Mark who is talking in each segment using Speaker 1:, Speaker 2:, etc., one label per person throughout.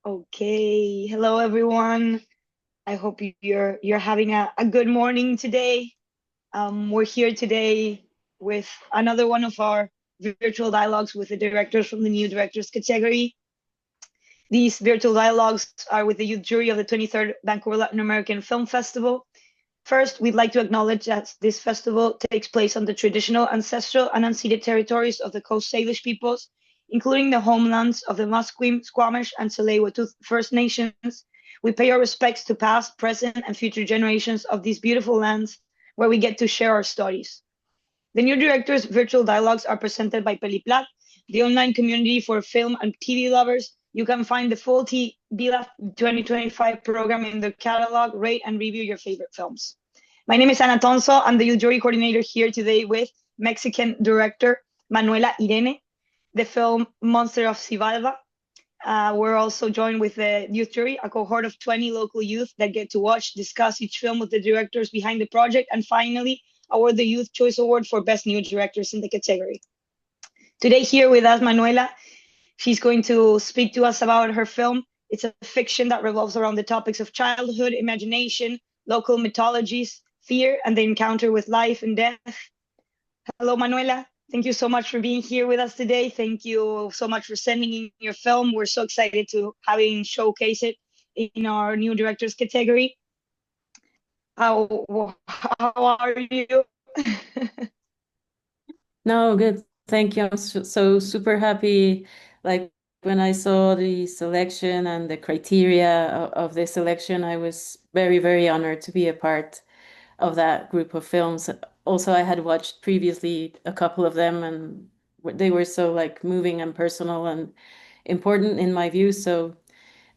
Speaker 1: Okay. Hello, everyone. I hope you're having a good morning today. We're here today with another one of our virtual dialogues with the directors from the new directors category. These virtual dialogues are with the youth jury of the 23rd Vancouver Latin American Film Festival. First, we'd like to acknowledge that this festival takes place on the traditional, ancestral, and unceded territories of the Coast Salish peoples, including the homelands of the Musqueam, Squamish, and Tsleil-Waututh First Nations. We pay our respects to past, present, and future generations of these beautiful lands where we get to share our stories. The new director's virtual dialogues are presented by Peliplat, the online community for film and TV lovers. You can find the full BLAF 2025 program in the catalog, rate, and review your favorite films. My name is Ana Tonso. I'm the youth jury coordinator here today with Mexican director Manuela Irene, the film Monster of Xibalba. We're also joined with the youth jury, a cohort of 20 local youth that get to watch, discuss each film with the directors behind the project, and finally award the Youth Choice Award for Best New Directors in the category. Today, here with us, Manuela. She's going to speak to us about her film. It's a fiction that revolves around the topics of childhood, imagination, local mythologies, fear, and the encounter with life and death. Hello, Manuela. Thank you so much for being here with us today. Thank you so much for sending in your film. We're so excited to having showcase it in our new directors category. How are you?
Speaker 2: No, good. Thank you. I'm so super happy. Like when I saw the selection and the criteria of the selection, I was very, very honored to be a part of that group of films. Also, I had watched previously a couple of them, and they were so like moving and personal and important in my view. So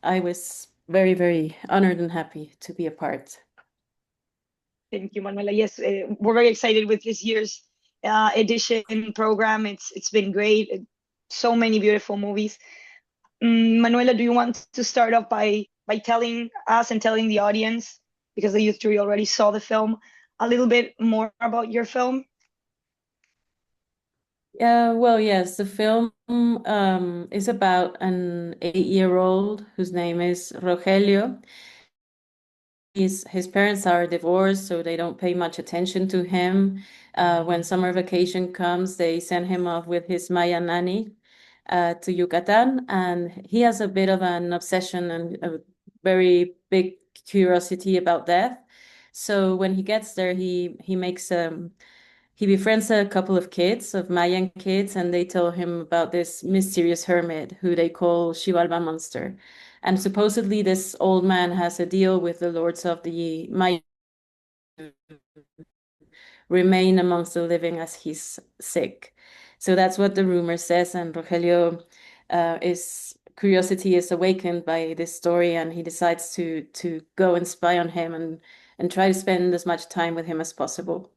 Speaker 2: I was very, very honored and happy to be a part.
Speaker 1: Thank you, Manuela. Yes, we're very excited with this year's edition program. It's been great. So many beautiful movies. Manuela, do you want to start off by telling us and telling the audience, because the youth jury already saw the film, a little bit more about your film?
Speaker 2: Yeah, well, yes, the film is about an 8-year-old whose name is Rogelio. His parents are divorced, so they don't pay much attention to him. When summer vacation comes, they send him off with his Mayan nanny to Yucatan, and he has a bit of an obsession and a very big curiosity about death. So when he gets there, he befriends a couple of kids, of Mayan kids, and they tell him about this mysterious hermit who they call Xibalba Monster. And supposedly, this old man has a deal with the lords of the Mayan to remain amongst the living as he's sick. So that's what the rumor says. And Rogelio, is curiosity is awakened by this story, and he decides to go and spy on him and try to spend as much time with him as possible.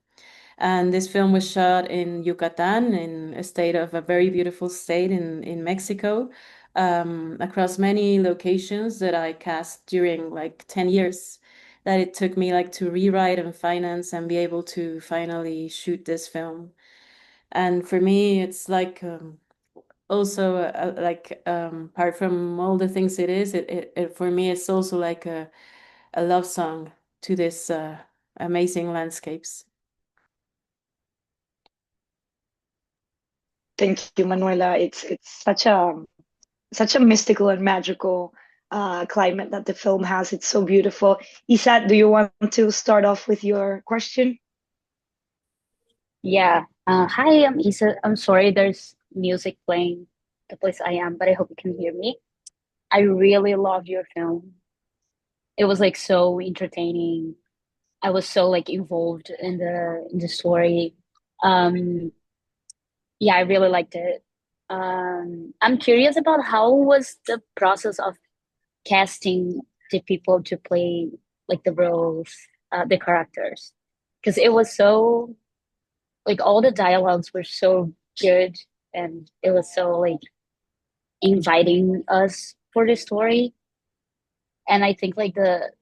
Speaker 2: And this film was shot in Yucatan, in a state of a very beautiful state in Mexico, across many locations that I cast during like 10 years that it took me like to rewrite and finance and be able to finally shoot this film. And for me, it's like also like apart from all the things it is, it for me it's also like a love song to this amazing landscapes.
Speaker 1: Thank you, Manuela. It's such a mystical and magical climate that the film has. It's so beautiful. Isat, do you want to start off with your question?
Speaker 3: Yeah. Hi, I'm Isa. I'm sorry there's music playing the place I am, but I hope you can hear me. I really loved your film. It was like so entertaining. I was so like involved in the story. Um, yeah, I really liked it. I'm curious about how was the process of casting the people to play like the roles, the characters, because it was so like all the dialogues were so good and it was so like inviting us for the story. And I think like the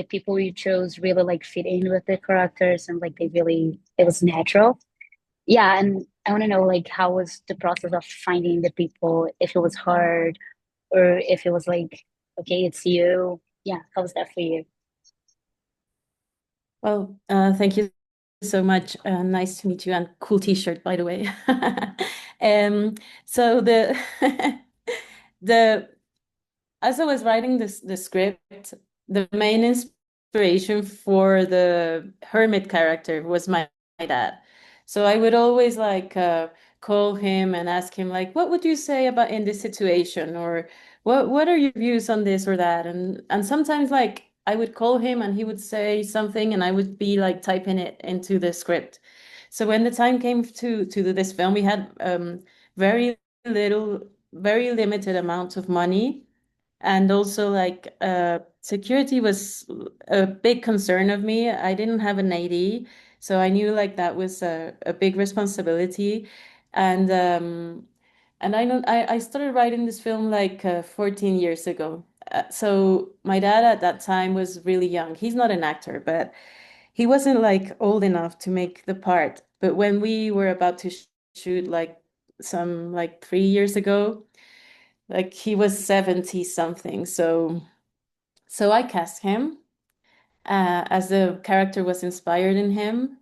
Speaker 3: people you chose really like fit in with the characters and like they really it was natural. Yeah, and I want to know like how was the process of finding the people, if it was hard or if it was like, okay, it's you. Yeah, how was that for you?
Speaker 2: Well, thank you so much. Nice to meet you, and cool T-shirt, by the way. So the as I was writing the script, the main inspiration for the hermit character was my dad. So I would always like call him and ask him like, what would you say about in this situation, or what are your views on this or that? And sometimes like I would call him and he would say something and I would be like typing it into the script. So when the time came to do this film, we had very little, very limited amount of money, and also like security was a big concern of me. I didn't have an AD, so I knew like that was a big responsibility. And I know I started writing this film like 14 years ago. So my dad at that time was really young. He's not an actor, but he wasn't like old enough to make the part. But when we were about to shoot like some like 3 years ago, like he was 70 something. So I cast him as the character was inspired in him,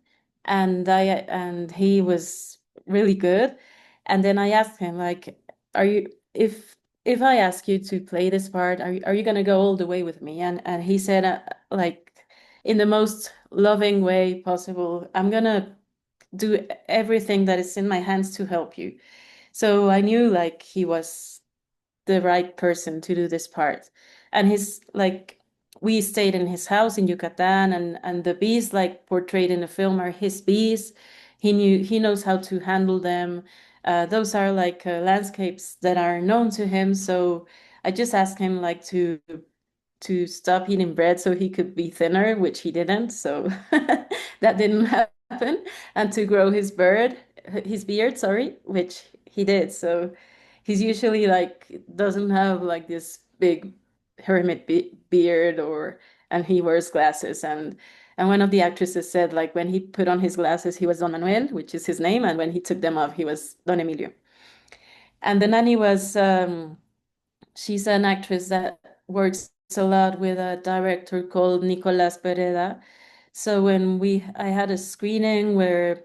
Speaker 2: and he was really good. And then I asked him like, are you if I ask you to play this part, are you gonna go all the way with me? And he said like in the most loving way possible, I'm gonna do everything that is in my hands to help you. So I knew like he was the right person to do this part. And his like we stayed in his house in Yucatan, and the bees like portrayed in the film are his bees. He knows how to handle them. Those are like landscapes that are known to him. So I just asked him like to stop eating bread so he could be thinner, which he didn't. So that didn't happen. And to grow his beard, sorry, which he did. So he's usually like doesn't have like this big hermit beard, and he wears glasses. And one of the actresses said like when he put on his glasses, he was Don Manuel, which is his name, and when he took them off, he was Don Emilio. And the nanny was she's an actress that works a lot with a director called Nicolas Pereda. So when I had a screening where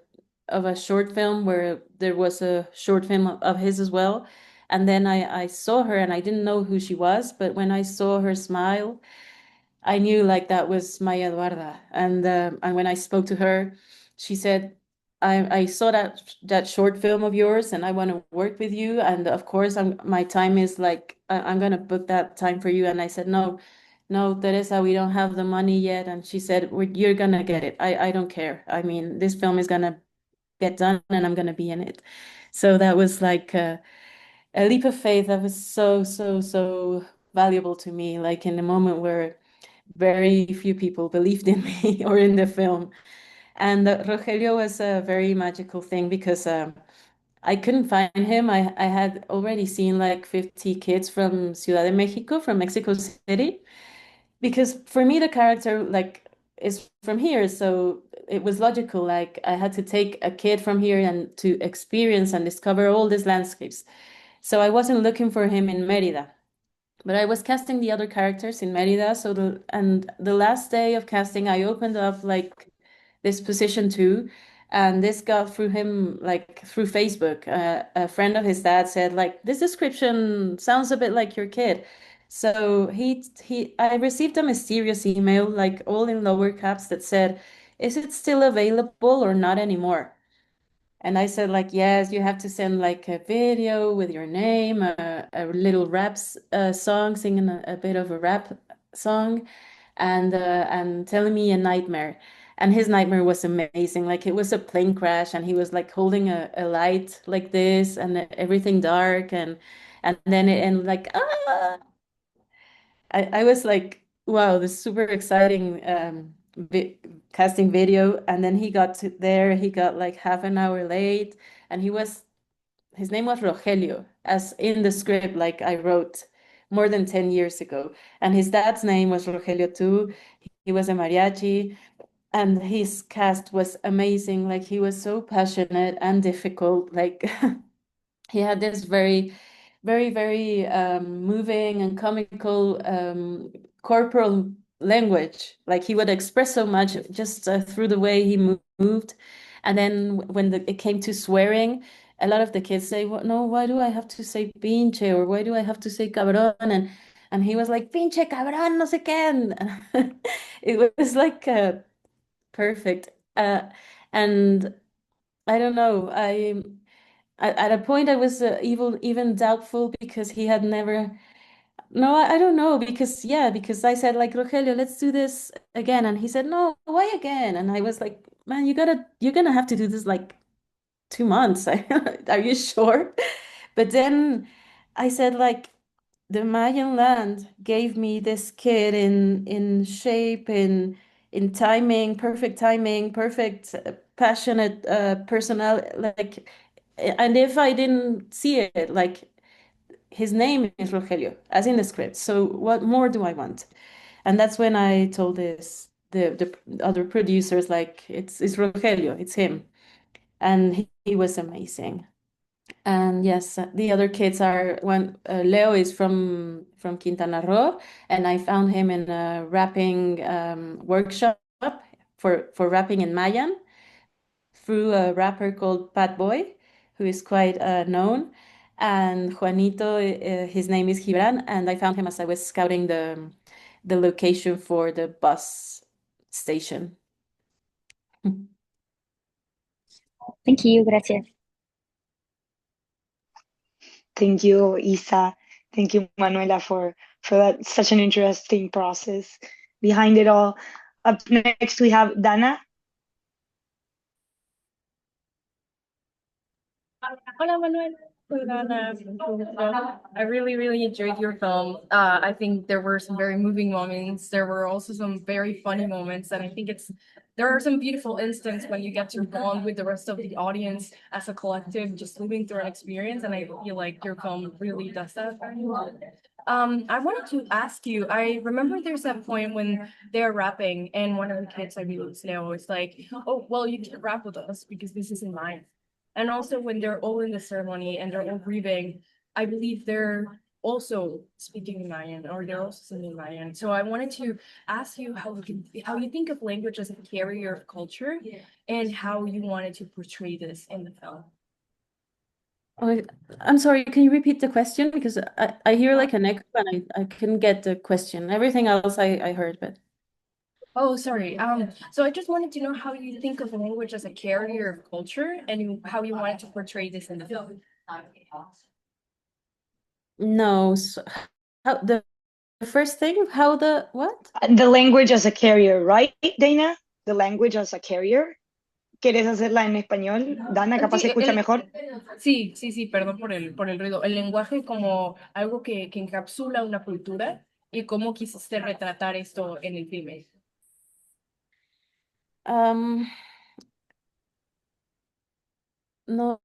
Speaker 2: of a short film where there was a short film of his as well. And then I saw her and I didn't know who she was, but when I saw her smile, I knew like that was Maya Eduarda. And when I spoke to her, she said, I saw that short film of yours and I want to work with you. And of course, my time is like, I'm going to book that time for you. And I said, no, no, Teresa, we don't have the money yet. And she said, You're going to get it. I don't care. I mean, this film is going to get done and I'm going to be in it. So that was like a leap of faith that was so, so, so valuable to me, like in a moment where very few people believed in me or in the film. And Rogelio was a very magical thing because I couldn't find him. I had already seen like 50 kids from Ciudad de Mexico, from Mexico City, because for me the character like is from here, so it was logical. Like I had to take a kid from here and to experience and discover all these landscapes. So I wasn't looking for him in Mérida. But I was casting the other characters in Merida, so the last day of casting, I opened up like this position too, and this got through him like through Facebook. A friend of his dad said like this description sounds a bit like your kid. So I received a mysterious email like all in lower caps that said, "Is it still available or not anymore?" And I said, like, yes, you have to send like a video with your name, a little song, singing a bit of a rap song, and telling me a nightmare. And his nightmare was amazing. Like it was a plane crash, and he was like holding a light like this, and everything dark, and then it and like I was like, wow, this super exciting vi casting video. And then he got to there, he got like half an hour late, and his name was Rogelio, as in the script, like I wrote more than 10 years ago. And his dad's name was Rogelio too. He was a mariachi, and his cast was amazing. Like he was so passionate and difficult. Like he had this very very, very moving and comical corporal language. Like he would express so much just through the way he moved. And then when it came to swearing, a lot of the kids say, well, no, why do I have to say pinche, or why do I have to say cabrón? And he was like, pinche cabrón, no sé qué. And it was like perfect. And I don't know. At a point I was even doubtful because he had never. No, I don't know because yeah, because I said like Rogelio, let's do this again, and he said no, why again? And I was like, man, you're gonna have to do this like 2 months. Are you sure? But then I said like the Mayan land gave me this kid in shape, in timing, perfect, passionate, personal, like, and if I didn't see it, like his name is Rogelio, as in the script. So what more do I want? And that's when I told the other producers like it's Rogelio, it's him, and he was amazing. And yes, the other kids are one. Leo is from Quintana Roo, and I found him in a rapping workshop for rapping in Mayan through a rapper called Pat Boy, who is quite known. And Juanito, his name is Gibran, and I found him as I was scouting the location for the bus station.
Speaker 3: Thank you, gracias.
Speaker 1: Thank you, Isa. Thank you, Manuela, for that such an interesting process behind it all. Up next, we have Dana.
Speaker 4: Hola Manuel. Hola, Ana. I really, really enjoyed your film. I think there were some very moving moments. There were also some very funny moments, and I think there are some beautiful instances when you get to bond with the rest of the audience as a collective, just living through an experience. And I feel like your film really does that very well. I wanted to ask you. I remember there's that point when they're rapping, and one of the kids, I believe it's Leo, is like, "Oh, well, you can rap with us because this isn't mine." And also when they're all in the ceremony and they're all grieving, I believe they're also speaking Mayan or they're also singing Mayan. So I wanted to ask you how you think of language as a carrier of culture and how you wanted to portray this in the film.
Speaker 2: Oh, I'm sorry, can you repeat the question? Because I hear like an echo and I couldn't get the question. Everything else I heard, but
Speaker 4: Oh, sorry. So I just wanted to know how you think of language as a carrier of culture and how you wanted to portray this in the film.
Speaker 2: no. So how the first thing, how the what?
Speaker 1: The language as a carrier, right, Dana? The language as a carrier. ¿Quieres hacerla en español? Dana, capaz
Speaker 4: Sí,
Speaker 1: se escucha mejor.
Speaker 4: sí, perdón por el ruido. El lenguaje como algo que encapsula una cultura y cómo quisiste retratar esto en el filme.
Speaker 2: Um, no,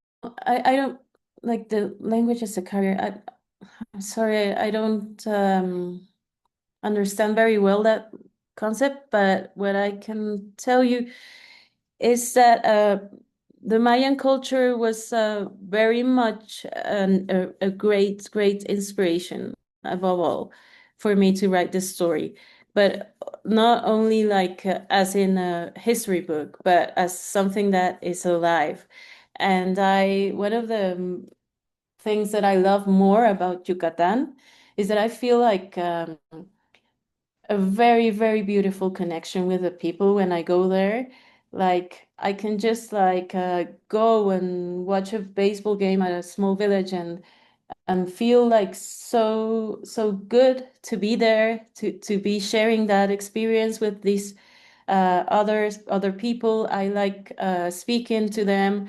Speaker 2: I don't like the language as a carrier. I'm sorry, I don't understand very well that concept, but what I can tell you is that the Mayan culture was very much a great inspiration above all for me to write this story. But not only like as in a history book, but as something that is alive. And one of the things that I love more about Yucatan is that I feel like a very, very beautiful connection with the people when I go there. Like I can just like go and watch a baseball game at a small village and feel like so good to be there, to be sharing that experience with these other people. I like speaking to them.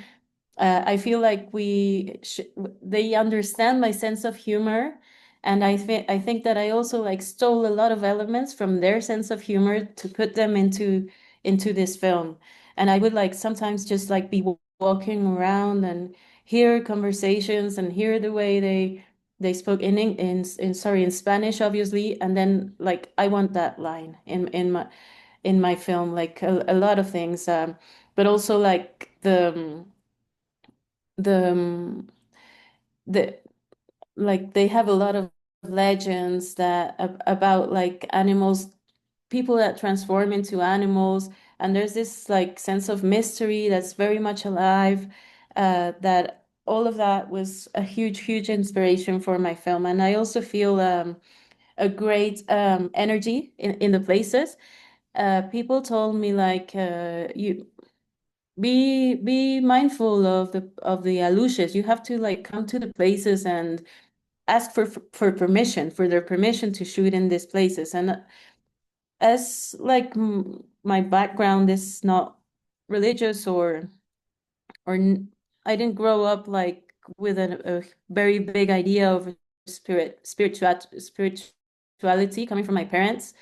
Speaker 2: I feel like they understand my sense of humor, and I think that I also like stole a lot of elements from their sense of humor to put them into this film. And I would like sometimes just like be walking around and hear conversations and hear the way they spoke in Spanish, obviously, and then like I want that line in my film, like a lot of things, but also like the like they have a lot of legends that about like animals, people that transform into animals, and there's this like sense of mystery that's very much alive. That all of that was a huge inspiration for my film, and I also feel a great energy in the places. People told me like you be mindful of the aluches. You have to like come to the places and ask for permission, for their permission to shoot in these places. And as like my background is not religious I didn't grow up like with a very big idea of spirituality coming from my parents.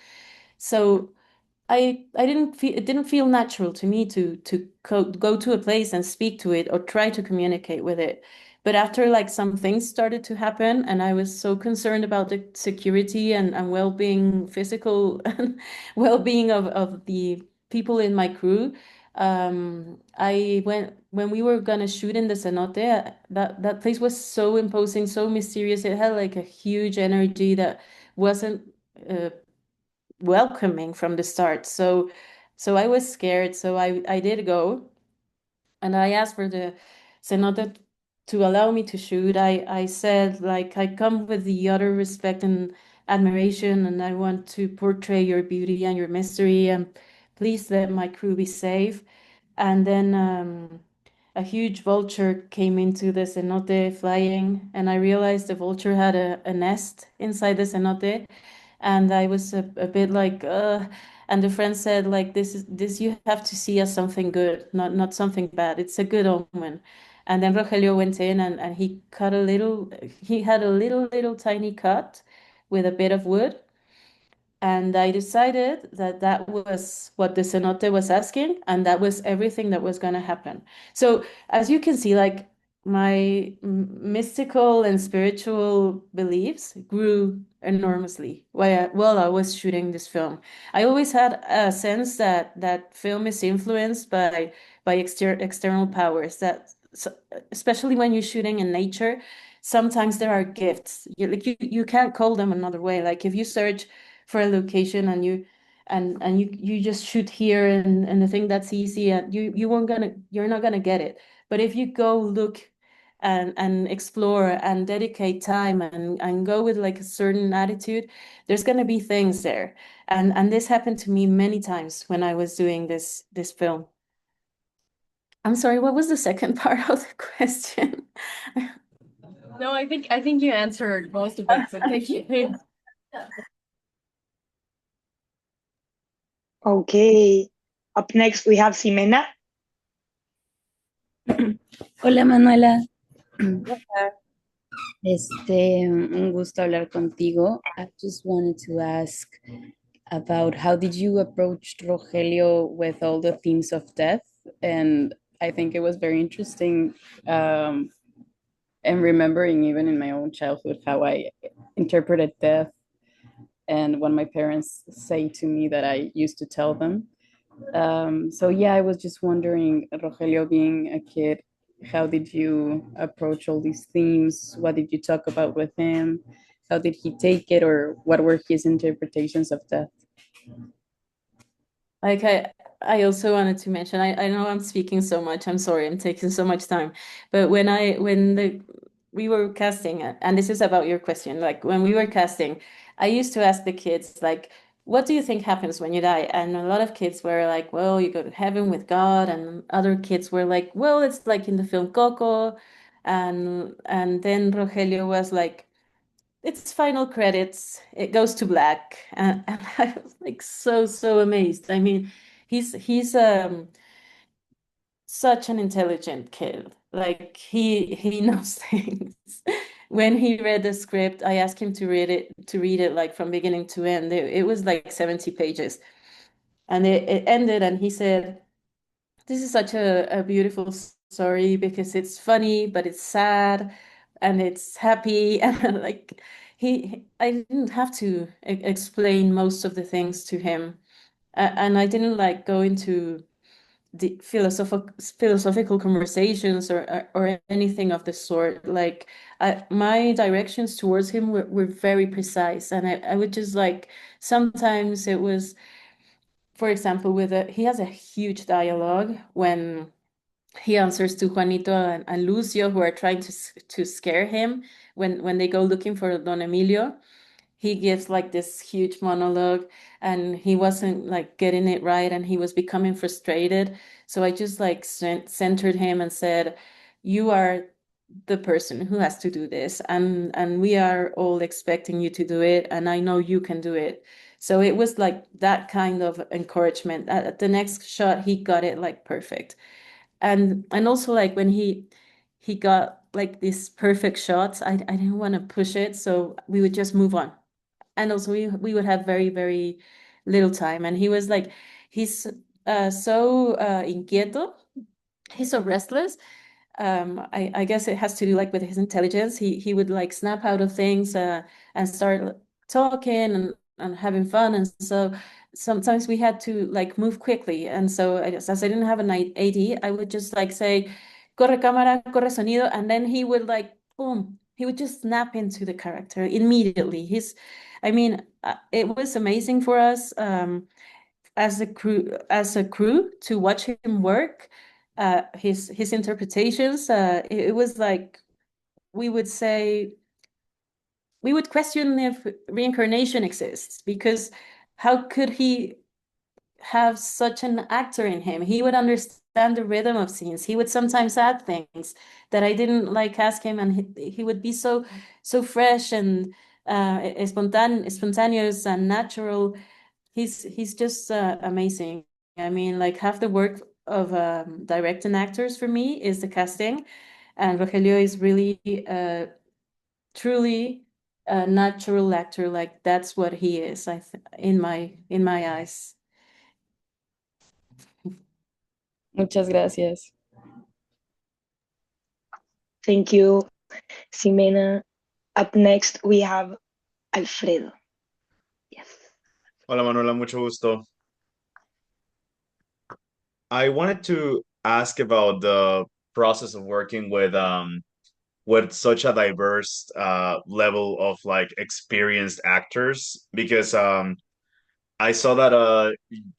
Speaker 2: So I didn't feel it didn't feel natural to me to go to a place and speak to it or try to communicate with it. But after like some things started to happen, and I was so concerned about the security and well-being, physical and well-being of the people in my crew. I went when we were gonna shoot in the cenote. That place was so imposing, so mysterious. It had like a huge energy that wasn't uh, welcoming from the start. So I was scared. So I did go, and I asked for the cenote to allow me to shoot. I said like I come with the utter respect and admiration, and I want to portray your beauty and your mystery, and please let my crew be safe. And then a huge vulture came into the cenote flying, and I realized the vulture had a nest inside the cenote, and I was a bit like, and the friend said, like, this you have to see as something good, not something bad. It's a good omen. And then Rogelio went in and he had a little tiny cut with a bit of wood, and I decided that that was what the cenote was asking, and that was everything that was going to happen. So, as you can see, like my mystical and spiritual beliefs grew enormously while I was shooting this film. I always had a sense that film is influenced by external powers. Especially when you're shooting in nature, sometimes there are gifts. You can't call them another way. Like if you search for a location and you just shoot here and the thing that's easy, and you're not gonna get it. But if you go look and explore and dedicate time and go with like a certain attitude, there's gonna be things there. And this happened to me many times when I was doing this film. I'm sorry, what was the second part of the question?
Speaker 4: No, I think you answered most of it, so thank you.
Speaker 1: Okay. Up next, we have Ximena.
Speaker 5: Hola Manuela, un gusto hablar contigo. I just wanted to ask about how did you approach Rogelio with all the themes of death? And I think it was very interesting, and remembering even in my own childhood how I interpreted death and what my parents say to me that I used to tell them. So yeah, I was just wondering, Rogelio being a kid, how did you approach all these themes? What did you talk about with him? How did he take it, or what were his interpretations of death?
Speaker 2: Like I also wanted to mention, I know I'm speaking so much. I'm sorry, I'm taking so much time. But when we were casting, and this is about your question, like when we were casting, I used to ask the kids like, what do you think happens when you die? And a lot of kids were like, well, you go to heaven with God, and other kids were like, well, it's like in the film Coco. And then Rogelio was like, it's final credits. It goes to black, and I was like so amazed. I mean, he's such an intelligent kid. Like he knows things. When he read the script, I asked him to read it like from beginning to end. It was like 70 pages, and it ended, and he said, this is such a beautiful story because it's funny, but it's sad and it's happy. And like I didn't have to explain most of the things to him. And I didn't like go into the philosophical conversations or anything of the sort. Like my directions towards him were very precise, and I would just like sometimes it was, for example, he has a huge dialogue when he answers to Juanito and Lucio, who are trying to scare him when they go looking for Don Emilio. He gives like this huge monologue, and he wasn't like getting it right, and he was becoming frustrated. So I just like centered him and said, "You are the person who has to do this, and we are all expecting you to do it, and I know you can do it." So it was like that kind of encouragement. At the next shot, he got it like perfect. And also like when he got like these perfect shots, I didn't want to push it, so we would just move on. And also we would have very, very little time. And he was like, he's so inquieto, he's so restless. I guess it has to do like with his intelligence. He would like snap out of things and start talking and having fun. And so sometimes we had to like move quickly. And so as I didn't have an AD, I would just like say, corre cámara, corre sonido. And then he would like, boom, he would just snap into the character immediately. I mean, it was amazing for us. As a crew to watch him work, his interpretations, it was like we would say we would question if reincarnation exists, because how could he have such an actor in him? He would understand the rhythm of scenes. He would sometimes add things that I didn't like ask him, and he would be so fresh and spontaneous and natural. He's just amazing. I mean, like half the work of directing actors for me is the casting, and Rogelio is really truly a natural actor. Like that's what he is, in my eyes.
Speaker 5: Muchas gracias.
Speaker 1: Thank you, Ximena. Up next, we have Alfredo. Yes.
Speaker 6: Hola Manuela, mucho gusto. I wanted to ask about the process of working with such a diverse level of like experienced actors, because I saw that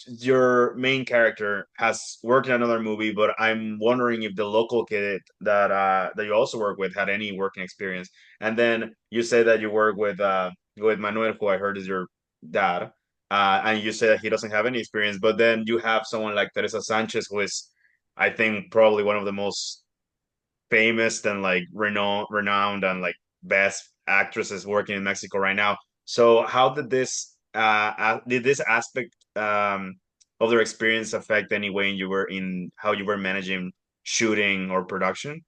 Speaker 6: your main character has worked in another movie, but I'm wondering if the local kid that you also work with had any working experience. And then you say that you work with Manuel, who I heard is your dad, and you say that he doesn't have any experience. But then you have someone like Teresa Sanchez, who is, I think, probably one of the most famous and like renowned and like best actresses working in Mexico right now. So how did this aspect of their experience affect any way you were in how you were managing shooting or production?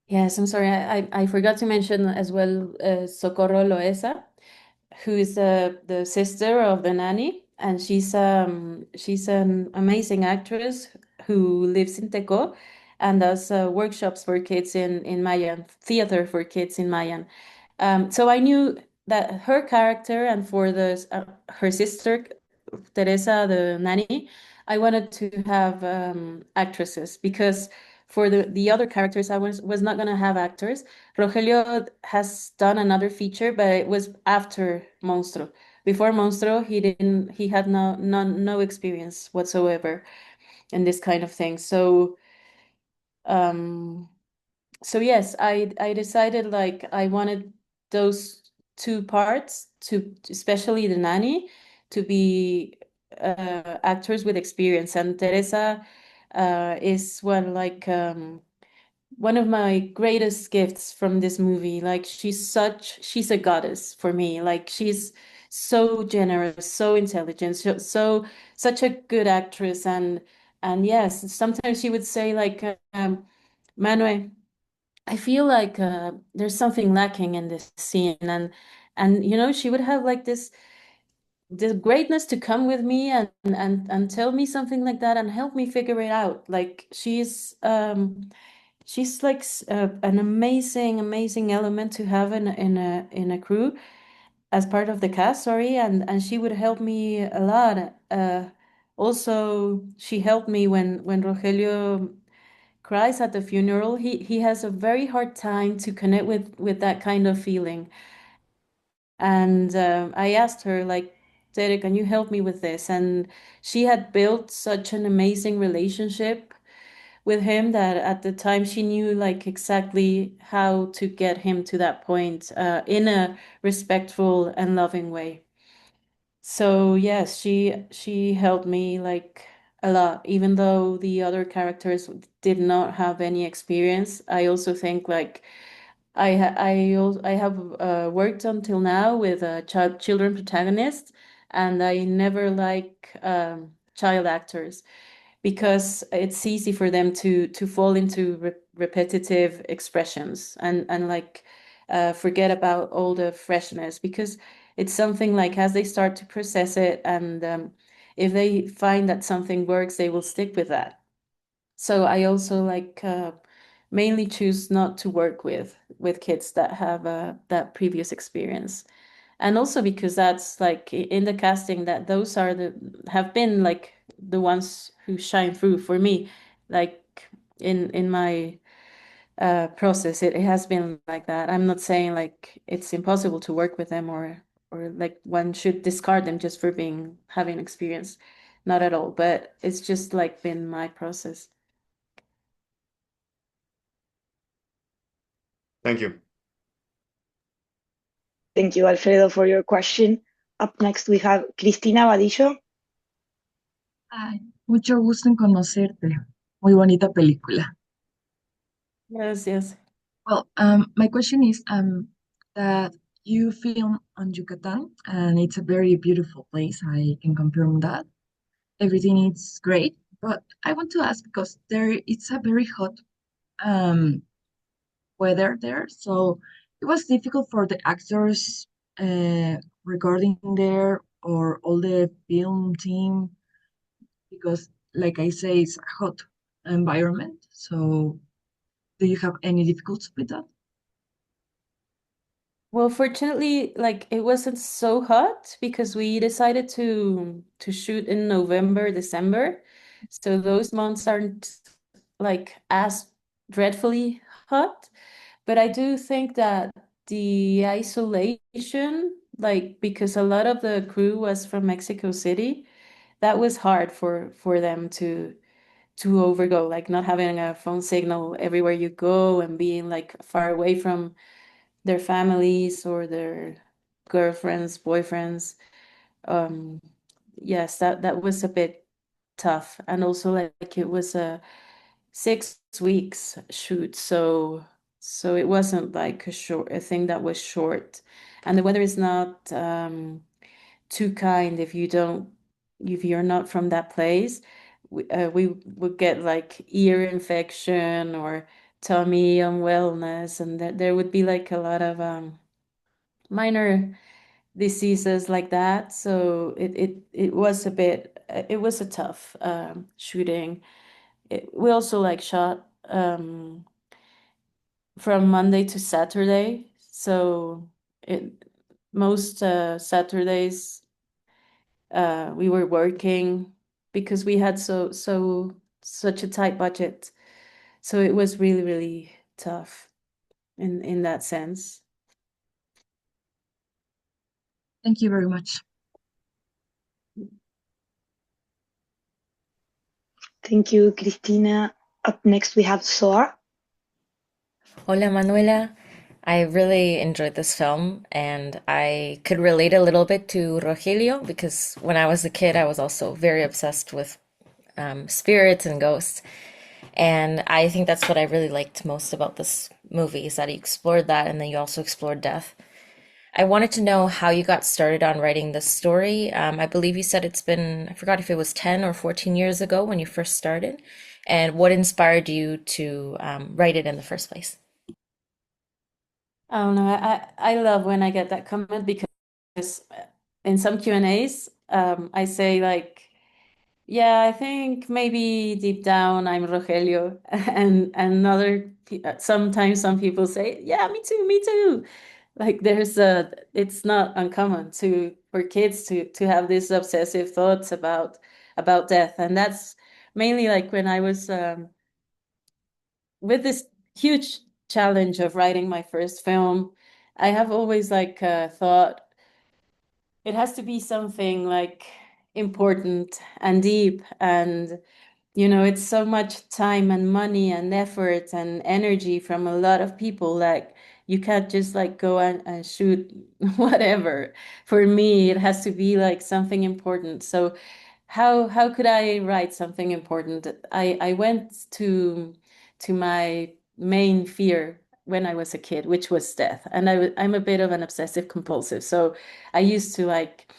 Speaker 2: Yes, I'm sorry. I forgot to mention as well Socorro Loesa, who is the sister of the nanny, and she's an amazing actress who lives in Teco and does workshops for kids in Mayan, theater for kids in Mayan. So I knew that her character, and for her sister Teresa, the nanny, I wanted to have actresses, because for the other characters I was not gonna have actors. Rogelio has done another feature, but it was after Monstruo. Before Monstruo, he had no experience whatsoever in this kind of thing. Um, so yes, I decided like I wanted those two parts especially the nanny, to be actors with experience. And Teresa is one of my greatest gifts from this movie. Like she's a goddess for me. Like she's so generous, so intelligent, such a good actress. And yes, sometimes she would say like, Manuel, I feel like there's something lacking in this scene, and she would have like this greatness to come with me and tell me something like that and help me figure it out. Like she's like an amazing element to have in a crew as part of the cast, sorry, and she would help me a lot. also she helped me when Rogelio cries at the funeral. He has a very hard time to connect with that kind of feeling. And I asked her, like, Tere, can you help me with this? And she had built such an amazing relationship with him that at the time she knew like exactly how to get him to that point in a respectful and loving way. So yes, she helped me like a lot, even though the other characters did not have any experience. I also think like I have worked until now with children protagonists, and I never like child actors because it's easy for them to fall into repetitive expressions and like forget about all the freshness, because it's something like as they start to process it, and if they find that something works, they will stick with that. So I also like mainly choose not to work with kids that have that previous experience. And also because that's like in the casting, that those are the have been like the ones who shine through for me. Like in my process, it has been like that. I'm not saying like it's impossible to work with them, or like one should discard them just for being having experience. Not at all, but it's just like been my process.
Speaker 6: Thank you.
Speaker 1: Thank you, Alfredo, for your question. Up next, we have Cristina Vadillo.
Speaker 7: Ay, mucho gusto en conocerte. Muy bonita película.
Speaker 2: Yes, yes.
Speaker 7: Well, my question is that you film on Yucatan, and it's a very beautiful place. I can confirm that. Everything is great, but I want to ask because it's a very hot um weather there, so it was difficult for the actors recording there or all the film team because, like I say, it's a hot environment. So, do you have any difficulties with that?
Speaker 2: Well, fortunately, like it wasn't so hot because we decided to shoot in November, December. So those months aren't like as dreadfully hot. But I do think that the isolation, like because a lot of the crew was from Mexico City, that was hard for them to overgo, like not having a phone signal everywhere you go and being like far away from their families or their girlfriends, boyfriends. Um, yes, that was a bit tough. And also like it was a 6 weeks shoot, so it wasn't like a thing that was short. And the weather is not too kind if you're not from that place. We would get like ear infection or tummy unwellness, and there would be like a lot of minor diseases like that. So it was a bit it was a tough shooting. We also like shot from Monday to Saturday. So it most Saturdays we were working because we had such a tight budget. So it was really, really tough in that sense.
Speaker 7: Thank you very much.
Speaker 1: Thank you, Cristina. Up next, we have Soa.
Speaker 8: Hola, Manuela. I really enjoyed this film and I could relate a little bit to Rogelio because when I was a kid, I was also very obsessed with spirits and ghosts. And I think that's what I really liked most about this movie is that you explored that and then you also explored death. I wanted to know how you got started on writing this story. I believe you said it's been, I forgot if it was 10 or 14 years ago when you first started, and what inspired you to write it in the first place.
Speaker 2: I don't know. I love when I get that comment because in some Q&As, I say like, yeah, I think maybe deep down I'm Rogelio, and sometimes some people say, yeah, me too, me too. Like it's not uncommon for kids to have these obsessive thoughts about about death. And that's mainly like when I was with this huge challenge of writing my first film. I have always like thought it has to be something like important and deep, and it's so much time and money and effort and energy from a lot of people, like you can't just like go and shoot whatever. For me, it has to be like something important. So how could I write something important? I went to my main fear when I was a kid, which was death. And I'm a bit of an obsessive compulsive. So I used to like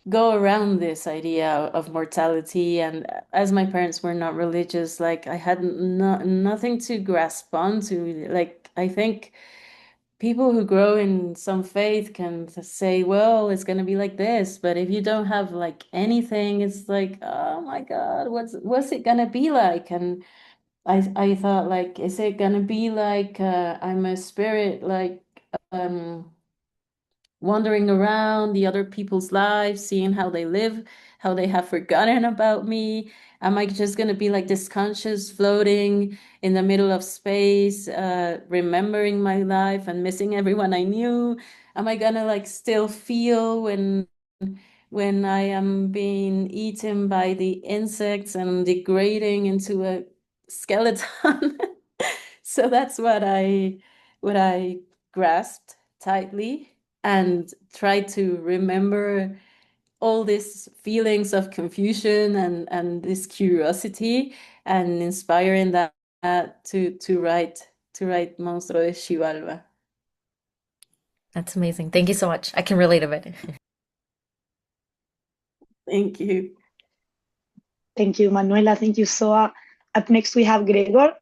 Speaker 2: go around this idea of mortality. And as my parents were not religious, like I had nothing to grasp onto. Like I think people who grow in some faith can say, well, it's going to be like this. But if you don't have like anything, it's like, oh my God, what's it going to be like? And I thought like, is it going to be like I'm a spirit, like um wandering around the other people's lives, seeing how they live, how they have forgotten about me? Am I just going to be like this conscious floating in the middle of space, remembering my life and missing everyone I knew? Am I going to like still feel when I am being eaten by the insects and degrading into a skeleton? So that's what I grasped tightly and try to remember all these feelings of confusion and this curiosity, and inspiring that to write Monstruo de Xibalba.
Speaker 8: That's amazing. Thank you so much. I can relate a bit.
Speaker 2: Thank you.
Speaker 1: Thank you, Manuela. Thank you, Soa. Up next, we have Gregor.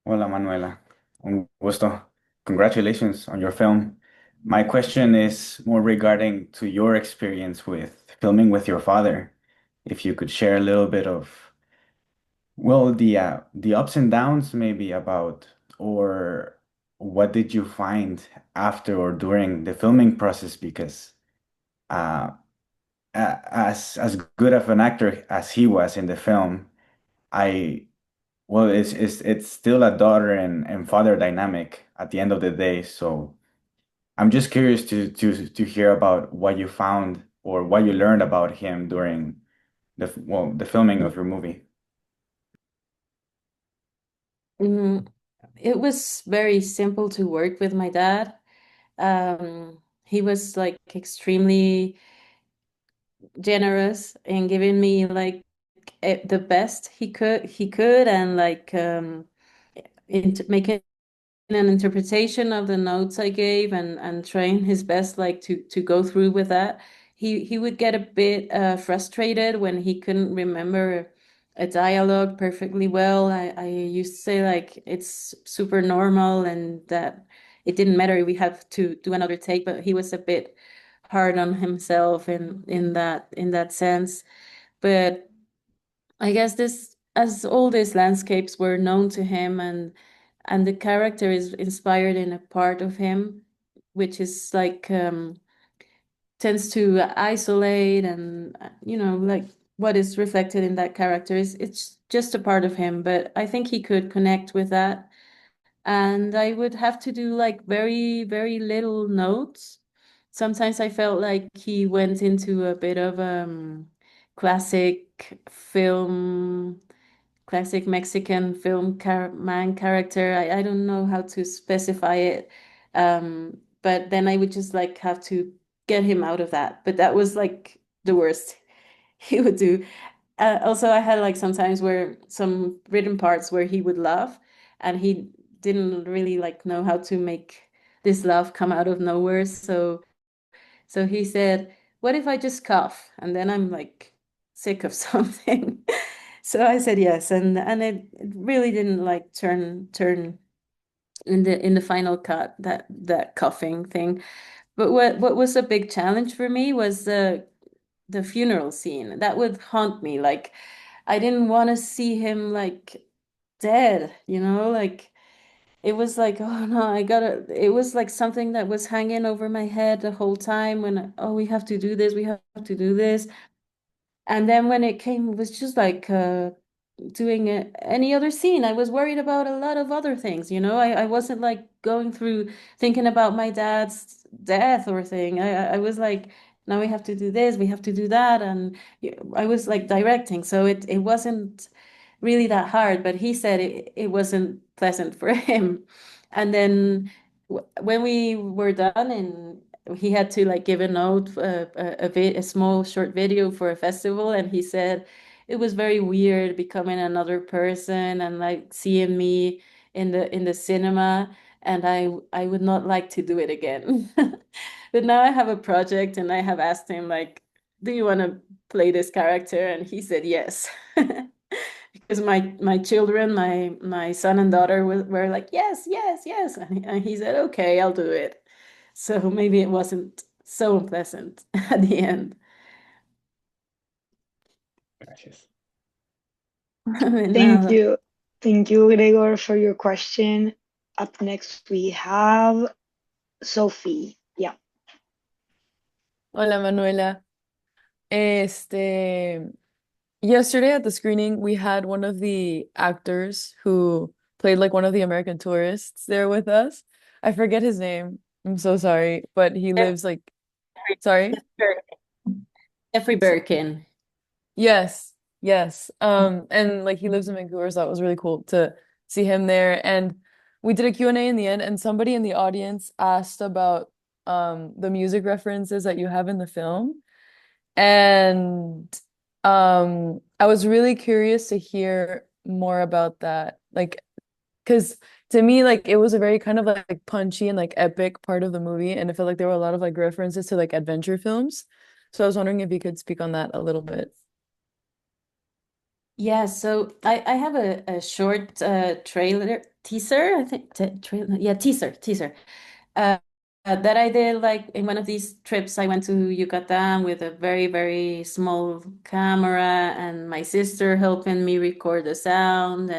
Speaker 9: Hola, Manuela. Un gusto. Congratulations on your film. My question is more regarding to your experience with filming with your father. If you could share a little bit of, well, the ups and downs maybe about, or what did you find after or during the filming process? Because uh, as good of an actor as he was in the film, I well, it's still a daughter and father dynamic at the end of the day. So I'm just curious to hear about what you found or what you learned about him during the filming of your movie.
Speaker 2: It was very simple to work with my dad. He was like extremely generous in giving me like the best he could, and like making an interpretation of the notes I gave, and trying his best like to go through with that. He would get a bit frustrated when he couldn't remember a dialogue perfectly well. I used to say like it's super normal and that it didn't matter if we have to do another take, but he was a bit hard on himself in that sense. But I guess this, as all these landscapes were known to him, and the character is inspired in a part of him, which is like tends to isolate, and like what is reflected in that character is it's just a part of him. But I think he could connect with that, and I would have to do like very, very little notes. Sometimes I felt like he went into a bit of classic film, classic Mexican film man character. I don't know how to specify it. But then I would just like have to get him out of that. But that was like the worst he would do. Also, I had like sometimes where some written parts where he would laugh, and he didn't really like know how to make this laugh come out of nowhere. So he said, "What if I just cough?" And then I'm like sick of something. So I said yes, and it really didn't like turn in the final cut, that coughing thing. But what was a big challenge for me was the funeral scene. That would haunt me. Like I didn't want to see him like dead, like it was like, oh no, I gotta, it was like something that was hanging over my head the whole time when, oh, we have to do this, we have to do this. And then when it came, it was just like doing any other scene. I was worried about a lot of other things, you know. I wasn't like going through thinking about my dad's death or thing. I was like, now we have to do this, we have to do that, and I was like directing, so it wasn't really that hard. But he said it wasn't pleasant for him. And then when we were done and he had to like give a note, a small short video for a festival, and he said it was very weird becoming another person and like seeing me in the cinema, and I would not like to do it again. But now I have a project, and I have asked him like, do you want to play this character? And he said yes. Because my children, my son and daughter were like, yes, yes, yes. And he said, okay, I'll do it. So maybe it wasn't so unpleasant at the end.
Speaker 9: Gracias.
Speaker 1: Thank you. Thank you, Gregor, for your question. Up next, we have Sophie. Yeah.
Speaker 10: Hola, Manuela. Yesterday at the screening, we had one of the actors who played like one of the American tourists there with us. I forget his name. I'm so sorry, but he lives like, sorry?
Speaker 2: Jeffrey Birkin.
Speaker 10: Yes, yes. And like he lives in Vancouver, so that was really cool to see him there. And we did a Q&A in the end, and somebody in the audience asked about the music references that you have in the film. And I was really curious to hear more about that. Like, because to me, like it was a very kind of like punchy and like epic part of the movie, and I felt like there were a lot of like references to like adventure films. So I was wondering if you could speak on that a little bit.
Speaker 2: Yeah, so I have a short trailer teaser, I think trailer, yeah, teaser. Uh, that I did like in one of these trips. I went to Yucatan with a very, very small camera, and my sister helping me record the sound.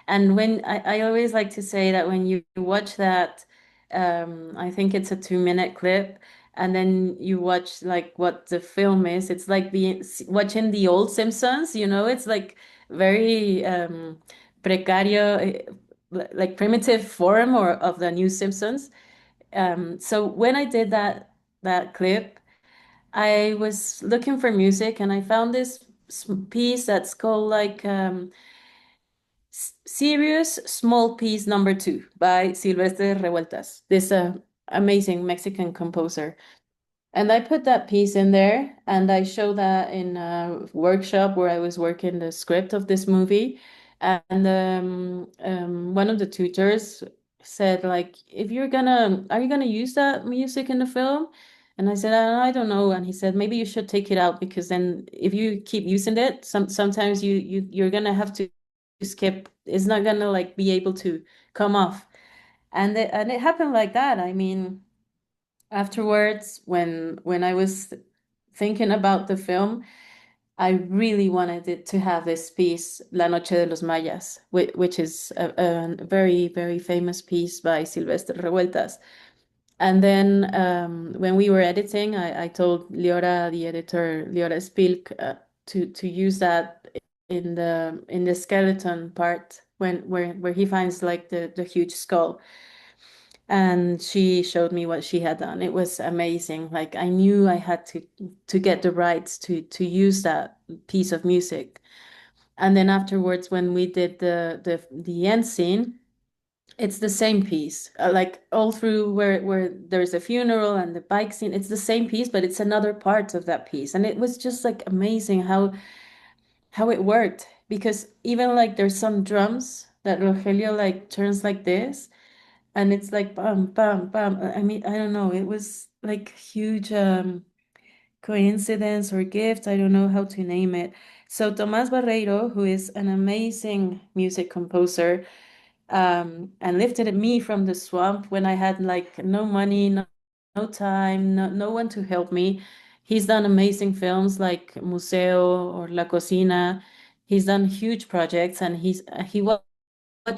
Speaker 2: And when I always like to say that when you watch that, I think it's a 2 minute clip, and then you watch like what the film is. It's like watching the old Simpsons, you know, it's like very precario, like primitive form or of the new Simpsons. So when I did that clip, I was looking for music, and I found this piece that's called like Serious Small Piece Number Two by Silvestre Revueltas, this amazing Mexican composer. And I put that piece in there, and I showed that in a workshop where I was working the script of this movie. And one of the tutors said, like, if are you gonna use that music in the film? And I said, I don't know. And he said, maybe you should take it out, because then if you keep using it, sometimes you're gonna have to skip. It's not gonna like be able to come off. And it happened like that. I mean, afterwards, when I was thinking about the film, I really wanted it to have this piece, La Noche de los Mayas, which is a very, very famous piece by Silvestre Revueltas. And then when we were editing, I told Liora, the editor, Liora Spilk, to use that in the skeleton part where he finds like the huge skull. And she showed me what she had done. It was amazing. Like I knew I had to get the rights to use that piece of music. And then afterwards, when we did the end scene, it's the same piece. Like all through where there's a funeral and the bike scene, it's the same piece, but it's another part of that piece. And it was just like amazing how it worked, because even like there's some drums that Rogelio like turns like this, and it's like bam bam bam. I mean, I don't know, it was like huge coincidence or gift, I don't know how to name it. So Tomás Barreiro, who is an amazing music composer, and lifted me from the swamp when I had like no money, no time, no one to help me. He's done amazing films like Museo or La Cocina. He's done huge projects, and he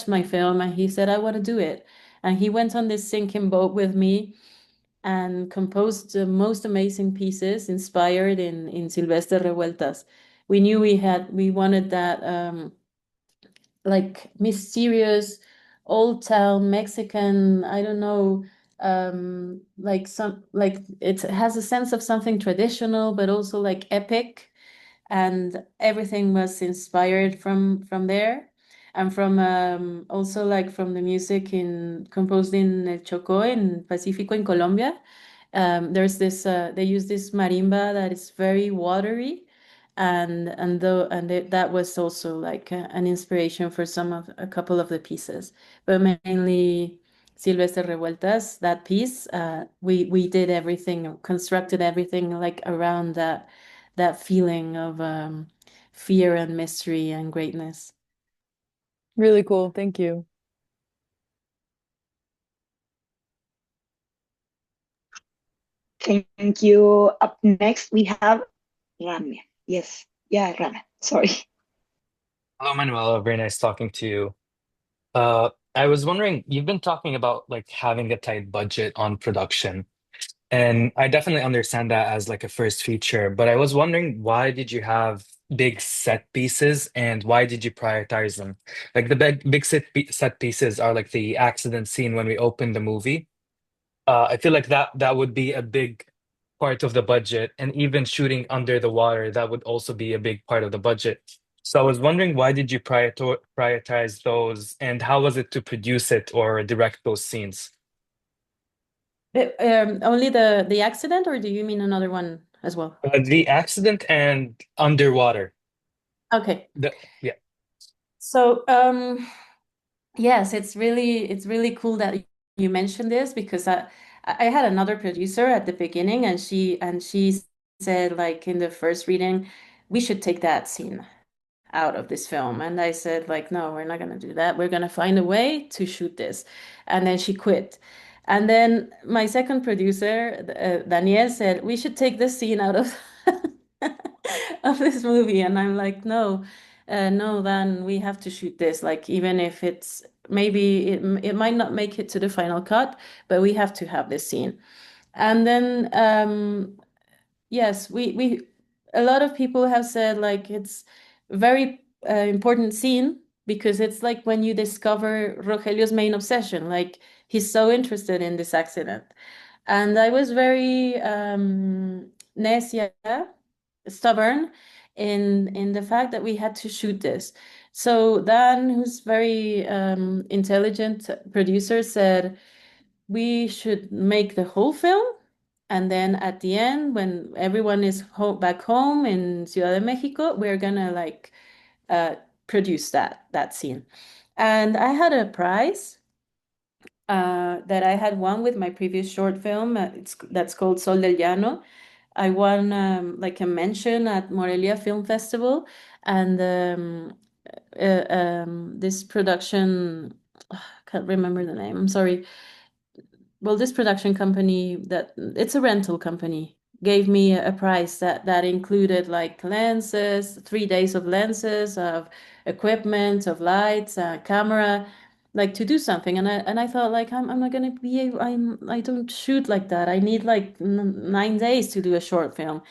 Speaker 2: my film and he said, I want to do it. And he went on this sinking boat with me and composed the most amazing pieces inspired in Silvestre Revueltas. We knew we wanted that like mysterious old town Mexican, I don't know, like some like it has a sense of something traditional, but also like epic, and everything was inspired from there, and from also like from the music in composed in El Chocó in Pacífico in Colombia. There's this they use this marimba that is very watery, that was also like an inspiration for a couple of the pieces, but mainly Silvestre Revueltas, that piece, we did everything, constructed everything like around that feeling of fear and mystery and greatness.
Speaker 10: Really cool. Thank you.
Speaker 1: Thank you. Up next, we have Rame. Yes. Yeah, Rame. Sorry.
Speaker 11: Hello, Manuela. Very nice talking to you. I was wondering, you've been talking about like having a tight budget on production, and I definitely understand that as like a first feature, but I was wondering, why did you have big set pieces and why did you prioritize them? Like the big set pieces are like the accident scene when we open the movie. I feel like that would be a big part of the budget, and even shooting under the water, that would also be a big part of the budget. So I was wondering, why did you prioritize those, and how was it to produce it or direct those scenes?
Speaker 2: Only the accident, or do you mean another one as well?
Speaker 11: The accident and underwater.
Speaker 2: Okay.
Speaker 11: Yeah.
Speaker 2: So yes, it's really cool that you mentioned this, because I had another producer at the beginning, and she said, like, in the first reading, we should take that scene out of this film. And I said, like, no, we're not gonna do that. We're gonna find a way to shoot this. And then she quit. And then my second producer, Daniel, said, we should take this scene out of of this movie. And I'm like, no, no, then we have to shoot this. Like, even if it's maybe it might not make it to the final cut, but we have to have this scene. And then yes, we a lot of people have said, like, it's a very important scene, because it's like when you discover Rogelio's main obsession. Like, he's so interested in this accident. And I was very necia, stubborn in the fact that we had to shoot this. So Dan, who's very intelligent producer, said we should make the whole film, and then at the end, when everyone is back home in Ciudad de Mexico, we're gonna like uh, produce that scene. And I had a prize that I had won with my previous short film. That's called Sol del Llano. I won like a mention at Morelia Film Festival, and this production, can't remember the name. I'm sorry. Well, this production company, that it's a rental company, gave me a prize that included like lenses, 3 days of lenses, of equipment, of lights, camera, like to do something. And I thought, like, I'm not gonna be able, I don't shoot like that. I need like 9 days to do a short film.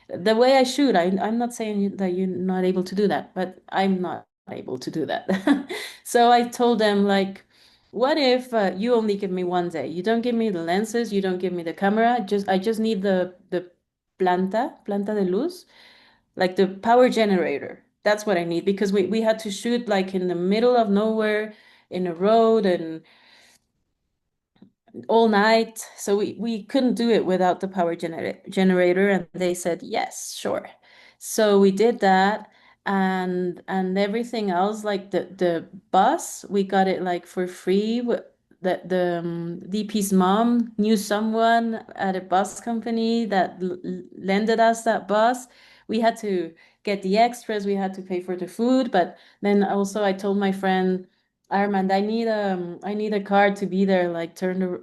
Speaker 2: The way I shoot, I'm not saying that you're not able to do that, but I'm not able to do that. So I told them, like, what if you only give me 1 day? You don't give me the lenses, you don't give me the camera. I just need the planta de luz, like the power generator. That's what I need, because we had to shoot like in the middle of nowhere, in a road, and all night. So we couldn't do it without the power generator. And they said, yes, sure. So we did that. And everything else, like the bus, we got it like for free. The DP's mom knew someone at a bus company that lended us that bus. We had to get the extras, we had to pay for the food, but then also I told my friend Armand, I need a car to be there, like turned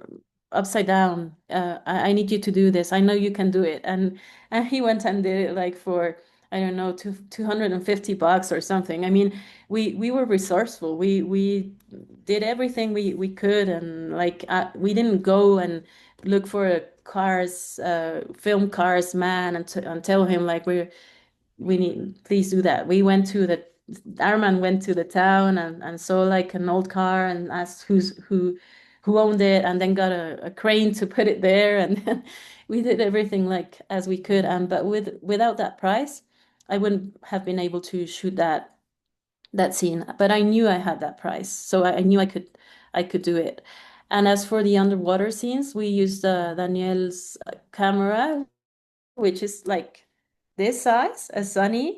Speaker 2: upside down. I need you to do this. I know you can do it. And he went and did it like for I don't know, $250 or something. I mean, we were resourceful. We did everything we could, and like we didn't go and look for a cars film cars man and tell him like we need, please do that. We went to the Arman went to the town and saw like an old car and asked who owned it, and then got a crane to put it there, and then we did everything like as we could. And but without that price, I wouldn't have been able to shoot that scene. But I knew I had that price, so I knew I could do it. And as for the underwater scenes, we used Daniel's camera, which is like this size, a Sony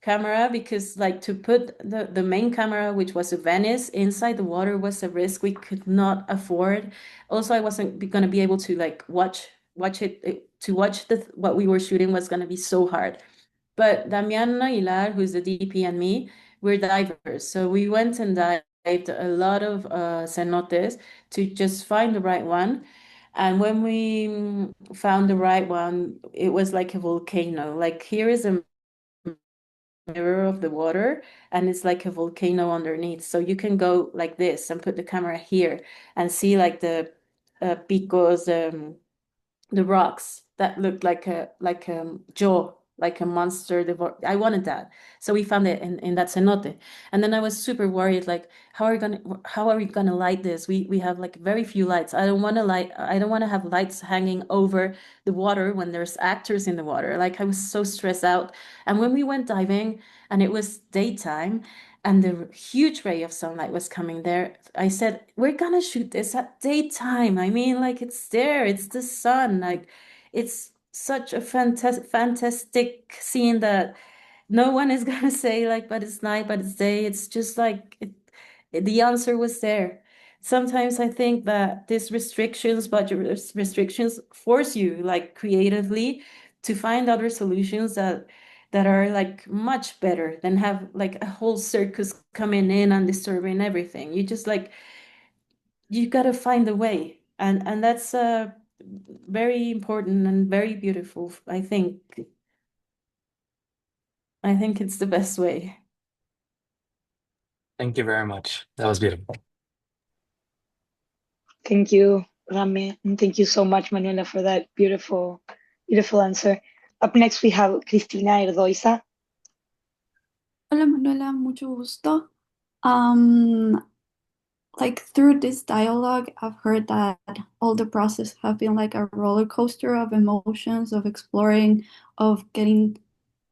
Speaker 2: camera, because like to put the main camera, which was a Venice, inside the water was a risk we could not afford. Also, I wasn't going to be able to like watch it to watch what we were shooting was going to be so hard. But Damian Aguilar, who's the DP, and me, we're divers. So we went and dived a lot of cenotes to just find the right one. And when we found the right one, it was like a volcano. Like here is a mirror of the water, and it's like a volcano underneath. So you can go like this and put the camera here and see like the picos, the rocks that looked like a jaw, like a monster. I wanted that, so we found it in that cenote. And then I was super worried, like how are we gonna light this? We have like very few lights. I don't want to have lights hanging over the water when there's actors in the water. Like I was so stressed out. And when we went diving and it was daytime and the huge ray of sunlight was coming there, I said, we're gonna shoot this at daytime. I mean, like it's there, it's the sun. Like it's such a fantastic scene that no one is gonna say like, but it's night, but it's day. It's just like the answer was there. Sometimes I think that these restrictions, budget restrictions, force you like creatively to find other solutions that are like much better than have like a whole circus coming in and disturbing everything. You just like you gotta find a way, and that's very important and very beautiful. I think it's the best way.
Speaker 11: Thank you very much. That was beautiful.
Speaker 1: Thank you, Rame, and thank you so much, Manuela, for that beautiful, beautiful answer. Up next, we have Cristina Erdoiza.
Speaker 12: Hola Manuela, mucho gusto. Um, like through this dialogue, I've heard that all the process have been like a roller coaster of emotions, of exploring, of getting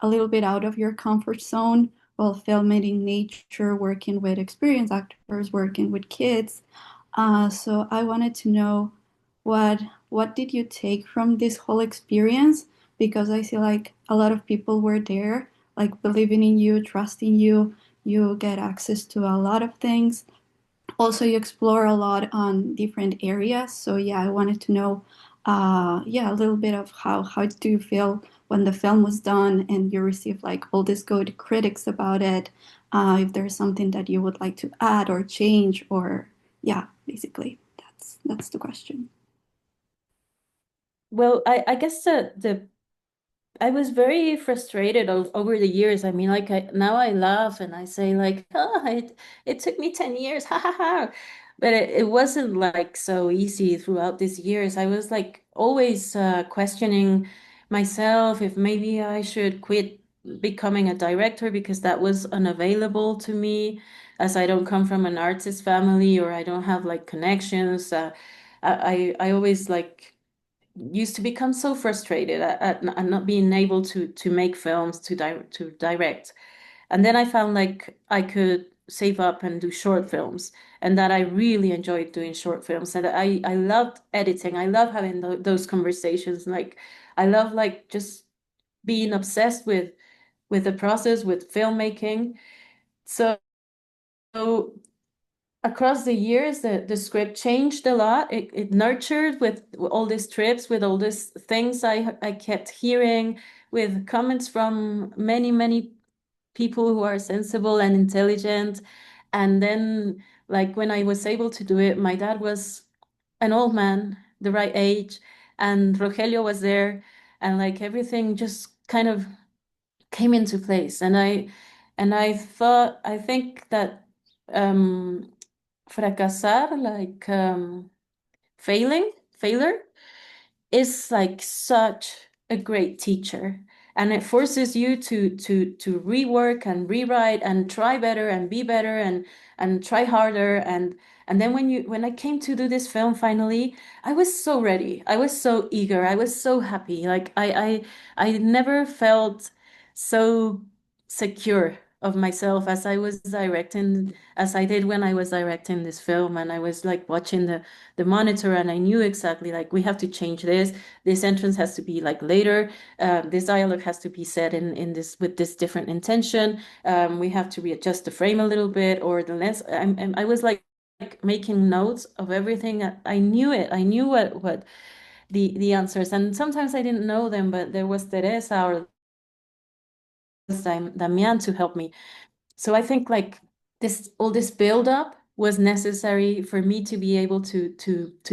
Speaker 12: a little bit out of your comfort zone while filming in nature, working with experienced actors, working with kids. So I wanted to know what what did you take from this whole experience? Because I feel like a lot of people were there, like believing in you, trusting you. You get access to a lot of things. Also, you explore a lot on different areas. So yeah, I wanted to know, yeah, a little bit of how do you feel when the film was done and you received like all these good critics about it? If there's something that you would like to add or change, or yeah, basically that's the question.
Speaker 2: Well, I guess the I was very frustrated over the years. I mean, like now I laugh and I say like, oh, it took me 10 years, ha ha ha. But it wasn't like so easy throughout these years. I was like always questioning myself if maybe I should quit becoming a director because that was unavailable to me, as I don't come from an artist family or I don't have like connections. I always like used to become so frustrated at not being able to make films to direct. And then I found like I could save up and do short films, and that I really enjoyed doing short films, and I loved editing. I love having those conversations. Like I love like just being obsessed with the process, with filmmaking. So across the years, the script changed a lot. It nurtured with all these trips, with all these things I kept hearing, with comments from many people who are sensible and intelligent. And then, like when I was able to do it, my dad was an old man, the right age, and Rogelio was there, and like everything just kind of came into place. And I think that fracasar, like failure, is like such a great teacher, and it forces you to rework and rewrite and try better and be better and try harder. And then when I came to do this film finally, I was so ready, I was so eager, I was so happy. Like I never felt so secure of myself as I was directing, as I did when I was directing this film. And I was like watching the monitor, and I knew exactly, like, we have to change this entrance has to be like later, this dialogue has to be said in this with this different intention, we have to readjust the frame a little bit, or the lens. I was like making notes of everything. I knew it, I knew what the answers, and sometimes I didn't know them, but there was Teresa or Damian to help me. So I think like all this build up was necessary for me to be able to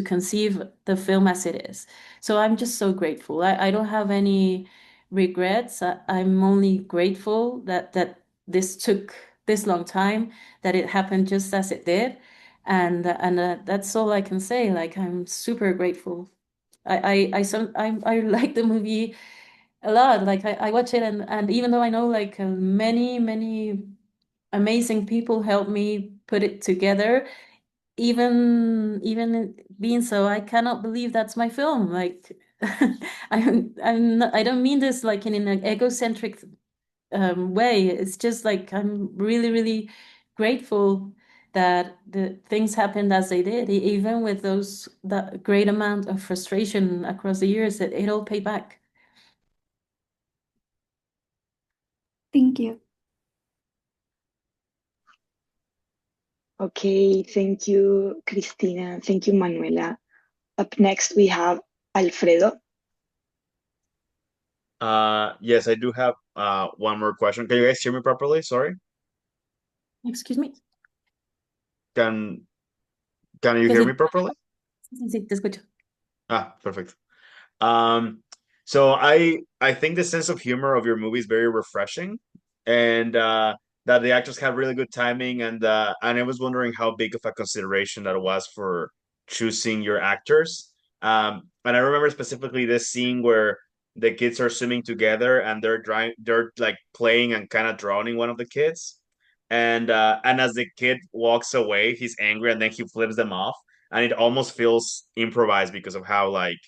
Speaker 2: conceive the film as it is. So I'm just so grateful. I don't have any regrets. I'm only grateful that this took this long time, that it happened just as it did. And that's all I can say. Like, I'm super grateful. I like the movie a lot. Like, I watch it, and even though I know like many amazing people helped me put it together, even being so, I cannot believe that's my film. Like, I don't mean this like in an egocentric way. It's just like I'm really grateful that the things happened as they did, even with that great amount of frustration across the years. It all paid back.
Speaker 12: Thank you.
Speaker 1: Okay, thank you, Cristina. Thank you, Manuela. Up next, we have Alfredo.
Speaker 6: Yes, I do have one more question. Can you guys hear me properly? Sorry.
Speaker 2: Excuse me.
Speaker 6: Can you hear me properly?
Speaker 2: Sí, te escucho.
Speaker 6: Perfect. Um, so I think the sense of humor of your movie is very refreshing, and that the actors have really good timing, and I was wondering how big of a consideration that was for choosing your actors. And I remember specifically this scene where the kids are swimming together and they're like playing and kind of drowning one of the kids. And as the kid walks away, he's angry and then he flips them off, and it almost feels improvised because of how like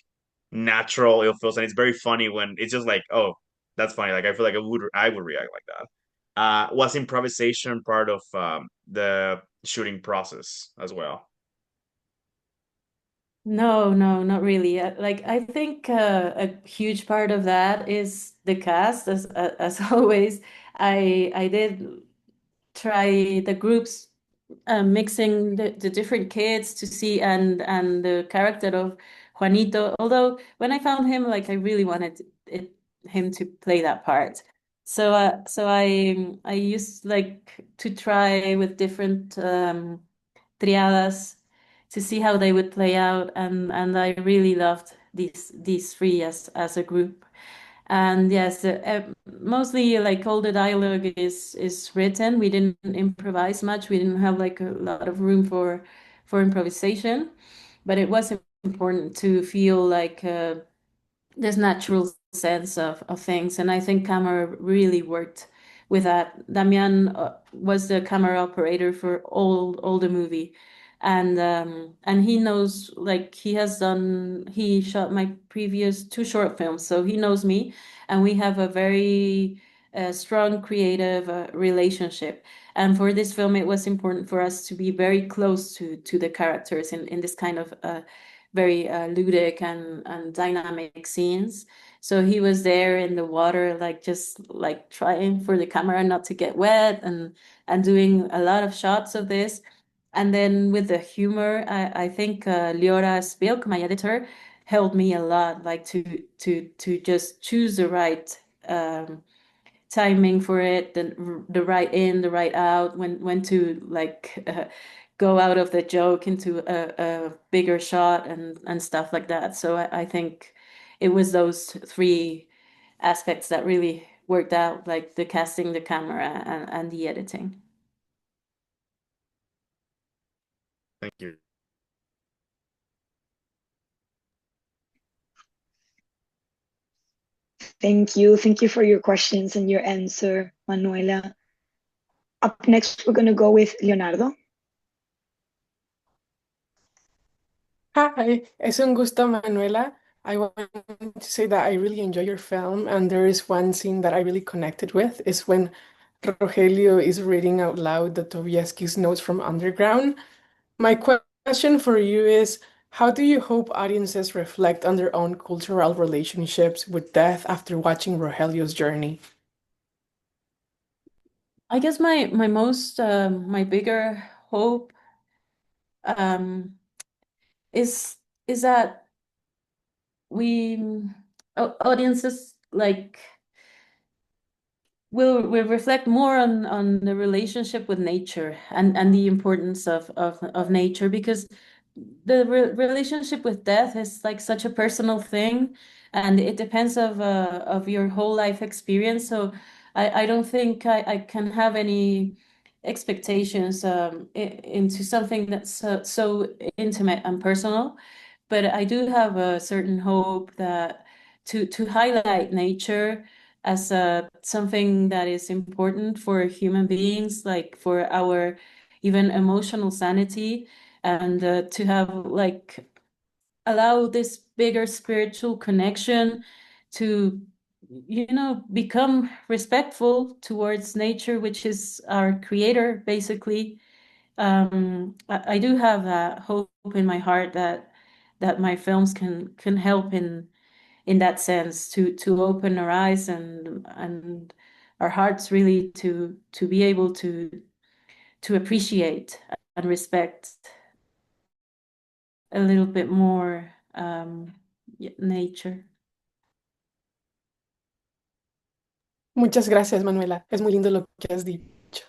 Speaker 6: natural it feels, and it's very funny when it's just like, oh, that's funny. Like I feel like I would react like that. Was improvisation part of the shooting process as well?
Speaker 2: No, not really. Like, I think a huge part of that is the cast, as always. I did try the groups, mixing the different kids to see, and the character of Juanito. Although when I found him, like, I really wanted him to play that part. So I used like to try with different triadas to see how they would play out, and I really loved these three as a group. And yes, mostly like all the dialogue is written. We didn't improvise much. We didn't have like a lot of room for improvisation, but it was important to feel like this natural sense of things. And I think camera really worked with that. Damian was the camera operator for all the movie. And he knows, like, he shot my previous two short films, so he knows me, and we have a very strong creative relationship. And for this film, it was important for us to be very close to the characters in this kind of very ludic and dynamic scenes. So he was there in the water, like just like trying for the camera not to get wet, and doing a lot of shots of this. And then with the humor, I think Liora Spilk, my editor, helped me a lot, like to just choose the right timing for it, the right in, the right out, when to like go out of the joke into a bigger shot and stuff like that. So I think it was those three aspects that really worked out, like the casting, the camera, and the editing.
Speaker 6: Thank you.
Speaker 1: Thank you. Thank you for your questions and your answer, Manuela. Up next, we're going to go with Leonardo.
Speaker 13: Hi, es un gusto, Manuela. I want to say that I really enjoy your film, and there is one scene that I really connected with is when Rogelio is reading out loud the Tobieski's notes from Underground. My question for you is, how do you hope audiences reflect on their own cultural relationships with death after watching Rogelio's journey?
Speaker 2: I guess my bigger hope um, is that we audiences like will reflect more on the relationship with nature and the importance of nature, because the relationship with death is like such a personal thing, and it depends of your whole life experience. So I don't think I can have any expectations into something that's so intimate and personal. But I do have a certain hope that to highlight nature as something that is important for human beings, like for our even emotional sanity, and to have like allow this bigger spiritual connection to, become respectful towards nature, which is our creator, basically. I do have that hope in my heart that my films can help in that sense, to open our eyes and our hearts, really, to be able to appreciate and respect a little bit more nature.
Speaker 13: Muchas gracias, Manuela. Es muy lindo lo que has dicho.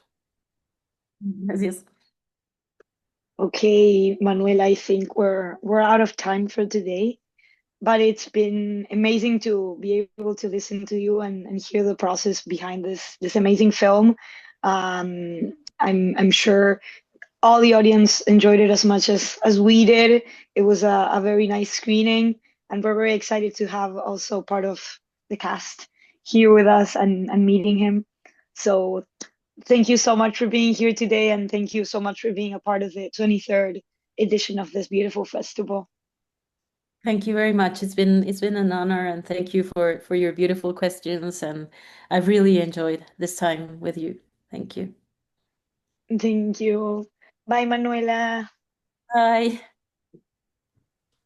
Speaker 2: Gracias.
Speaker 1: Okay, Manuela, I think we're out of time for today, but it's been amazing to be able to listen to you and hear the process behind this amazing film. I'm sure all the audience enjoyed it as much as we did. It was a very nice screening, and we're very excited to have also part of the cast here with us and meeting him. So thank you so much for being here today, and thank you so much for being a part of the 23rd edition of this beautiful festival.
Speaker 2: Thank you very much. It's been an honor, and thank you for your beautiful questions, and I've really enjoyed this time with you. Thank you.
Speaker 1: Thank you. Bye, Manuela.
Speaker 2: Bye.